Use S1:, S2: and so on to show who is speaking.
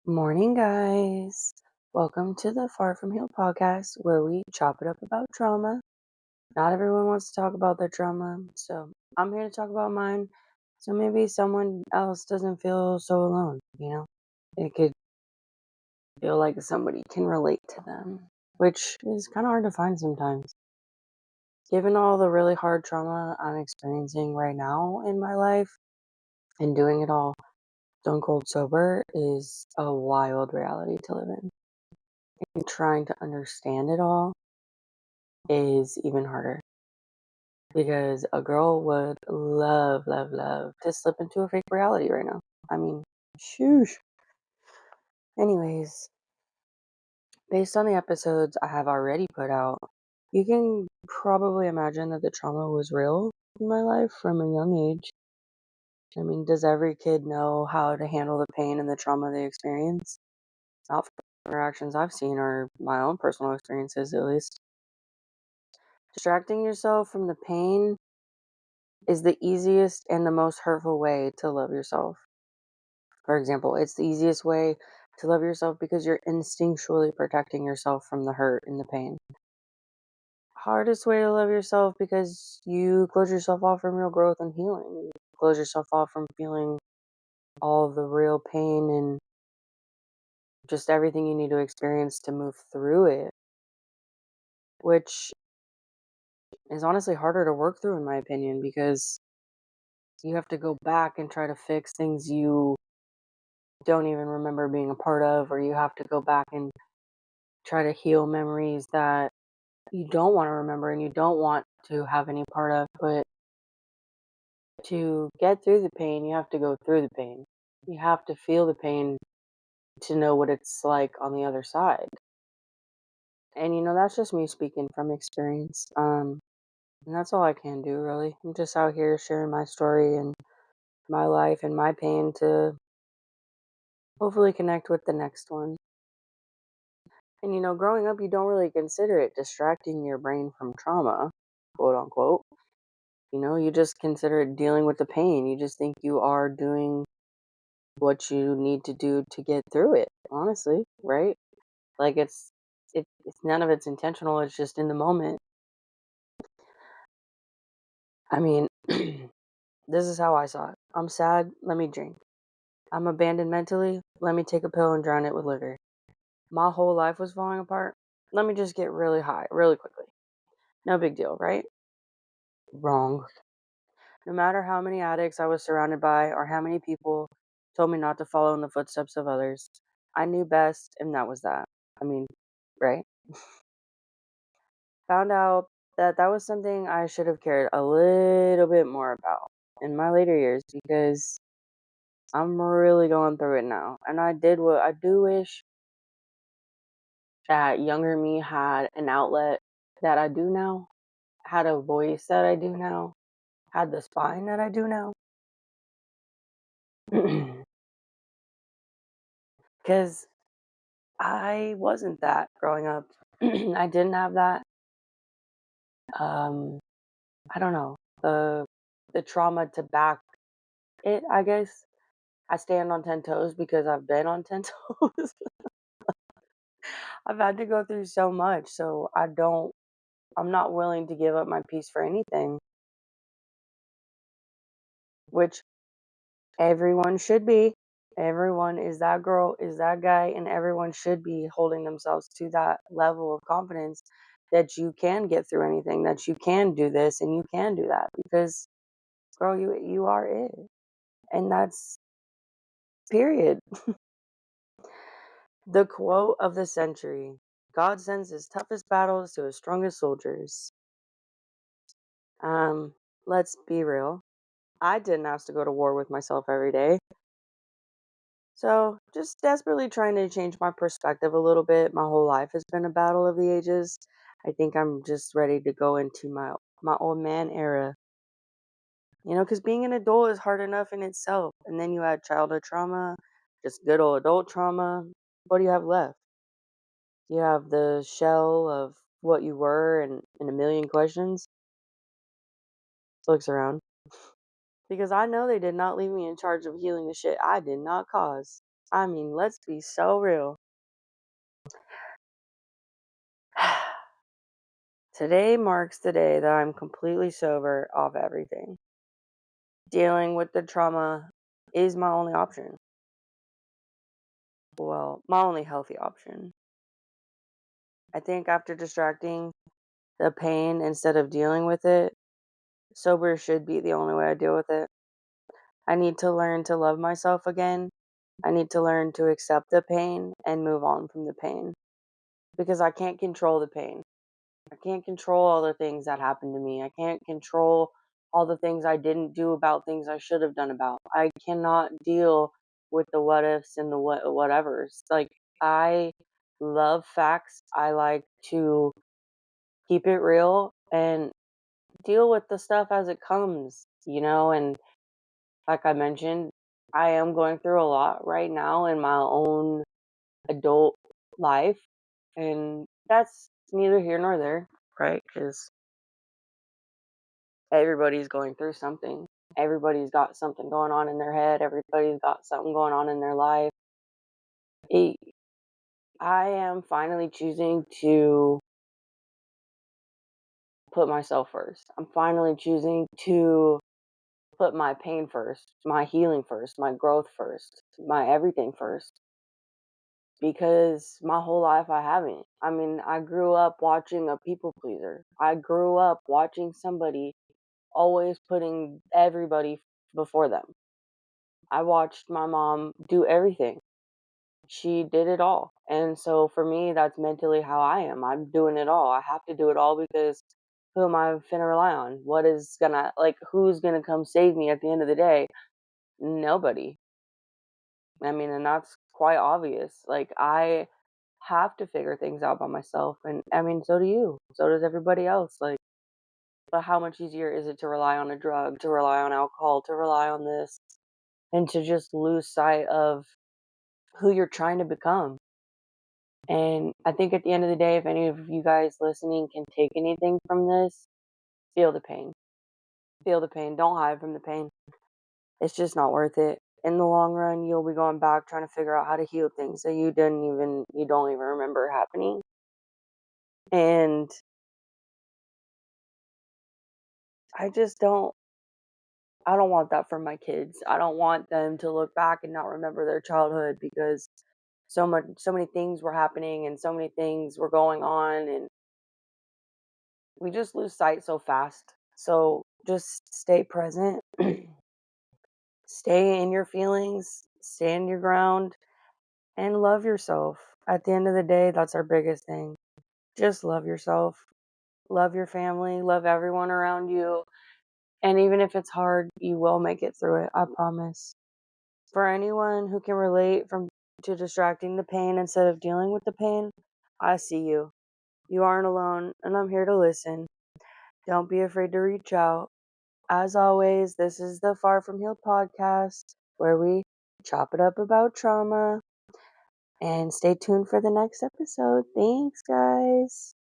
S1: Morning, guys. Welcome to the Far From Healed podcast where we chop it up about trauma. Not everyone wants to talk about their trauma, so I'm here to talk about mine. So maybe someone else doesn't feel so alone. It could feel like somebody can relate to them, which is kind of hard to find sometimes. Given all the really hard trauma I'm experiencing right now in my life, and doing it all stone cold sober is a wild reality to live in. And trying to understand it all is even harder because a girl would love, love, love to slip into a fake reality right now. I mean, shoosh. Anyways, based on the episodes I have already put out, you can probably imagine that the trauma was real in my life from a young age. I mean, does every kid know how to handle the pain and the trauma they experience? Not from interactions I've seen or my own personal experiences, at least. Distracting yourself from the pain is the easiest and the most hurtful way to love yourself. For example, it's the easiest way to love yourself because you're instinctually protecting yourself from the hurt and the pain. Hardest way to love yourself because you close yourself off from real growth and healing. You close yourself off from feeling all the real pain and just everything you need to experience to move through it, which is honestly harder to work through, in my opinion, because you have to go back and try to fix things you don't even remember being a part of, or you have to go back and try to heal memories that you don't want to remember and you don't want to have any part of. But to get through the pain, you have to go through the pain. You have to feel the pain to know what it's like on the other side. And that's just me speaking from experience. And that's all I can do, really. I'm just out here sharing my story and my life and my pain to hopefully connect with the next one. And growing up, you don't really consider it distracting your brain from trauma, quote unquote. You just consider it dealing with the pain. You just think you are doing what you need to do to get through it, honestly, right? Like it's none of it's intentional, it's just in the moment. I mean, this is how I saw it. I'm sad, let me drink. I'm abandoned mentally, let me take a pill and drown it with liquor. My whole life was falling apart. Let me just get really high, really quickly. No big deal, right? Wrong. No matter how many addicts I was surrounded by or how many people told me not to follow in the footsteps of others, I knew best, and that was that. I mean, right? Found out that that was something I should have cared a little bit more about in my later years because I'm really going through it now. And I do wish that younger me had an outlet that I do now, had a voice that I do now, had the spine that I do now. Because I wasn't that growing up. I didn't have that. Um, I don't know the trauma to back it. I guess I stand on 10 toes because I've been on 10 toes. I've had to go through so much, so I'm not willing to give up my peace for anything, which everyone should be. Everyone is that girl, is that guy, and everyone should be holding themselves to that level of confidence that you can get through anything, that you can do this and you can do that because girl, you are it. And that's period. The quote of the century. God sends his toughest battles to his strongest soldiers. Um, let's be real. I didn't have to go to war with myself every day. So, just desperately trying to change my perspective a little bit. My whole life has been a battle of the ages. I think I'm just ready to go into my old man era. Because being an adult is hard enough in itself. And then you add childhood trauma, just good old adult trauma. What do you have left? You have the shell of what you were and a million questions. Looks around. Because I know they did not leave me in charge of healing the shit I did not cause. I mean, let's be so real. Today marks the day that I'm completely sober off everything. Dealing with the trauma is my only option. Well, my only healthy option. I think after distracting the pain instead of dealing with it, sober should be the only way I deal with it. I need to learn to love myself again. I need to learn to accept the pain and move on from the pain because I can't control the pain. I can't control all the things that happened to me. I can't control all the things I didn't do about things I should have done about. I cannot deal with the what ifs and the whatevers. Like, I love facts. I like to keep it real and deal with the stuff as it comes, and like I mentioned, I am going through a lot right now in my own adult life, and that's neither here nor there, right? Because everybody's going through something. Everybody's got something going on in their head. Everybody's got something going on in their life. It, I am finally choosing to put myself first. I'm finally choosing to put my pain first, my healing first, my growth first, my everything first. Because my whole life I haven't. I mean, I grew up watching a people pleaser. I grew up watching somebody always putting everybody before them. I watched my mom do everything. She did it all. And so for me, that's mentally how I am. I'm doing it all. I have to do it all because who am I finna rely on? What is gonna, like, who's gonna come save me at the end of the day? Nobody. I mean, and that's quite obvious. Like, I have to figure things out by myself. And I mean, so do you. So does everybody else. Like, but how much easier is it to rely on a drug, to rely on alcohol, to rely on this, and to just lose sight of who you're trying to become? And I think at the end of the day, if any of you guys listening can take anything from this, feel the pain. Feel the pain. Don't hide from the pain. It's just not worth it. In the long run, you'll be going back trying to figure out how to heal things that you don't even remember happening. And I just I don't want that for my kids. I don't want them to look back and not remember their childhood because so many things were happening and so many things were going on, and we just lose sight so fast. So just stay present, stay in your feelings, stand your ground, and love yourself. At the end of the day, that's our biggest thing. Just love yourself, love your family, love everyone around you. And even if it's hard, you will make it through it. I promise. For anyone who can relate from to distracting the pain instead of dealing with the pain, I see you. You aren't alone, and I'm here to listen. Don't be afraid to reach out. As always, this is the Far From Healed podcast where we chop it up about trauma. And stay tuned for the next episode. Thanks, guys.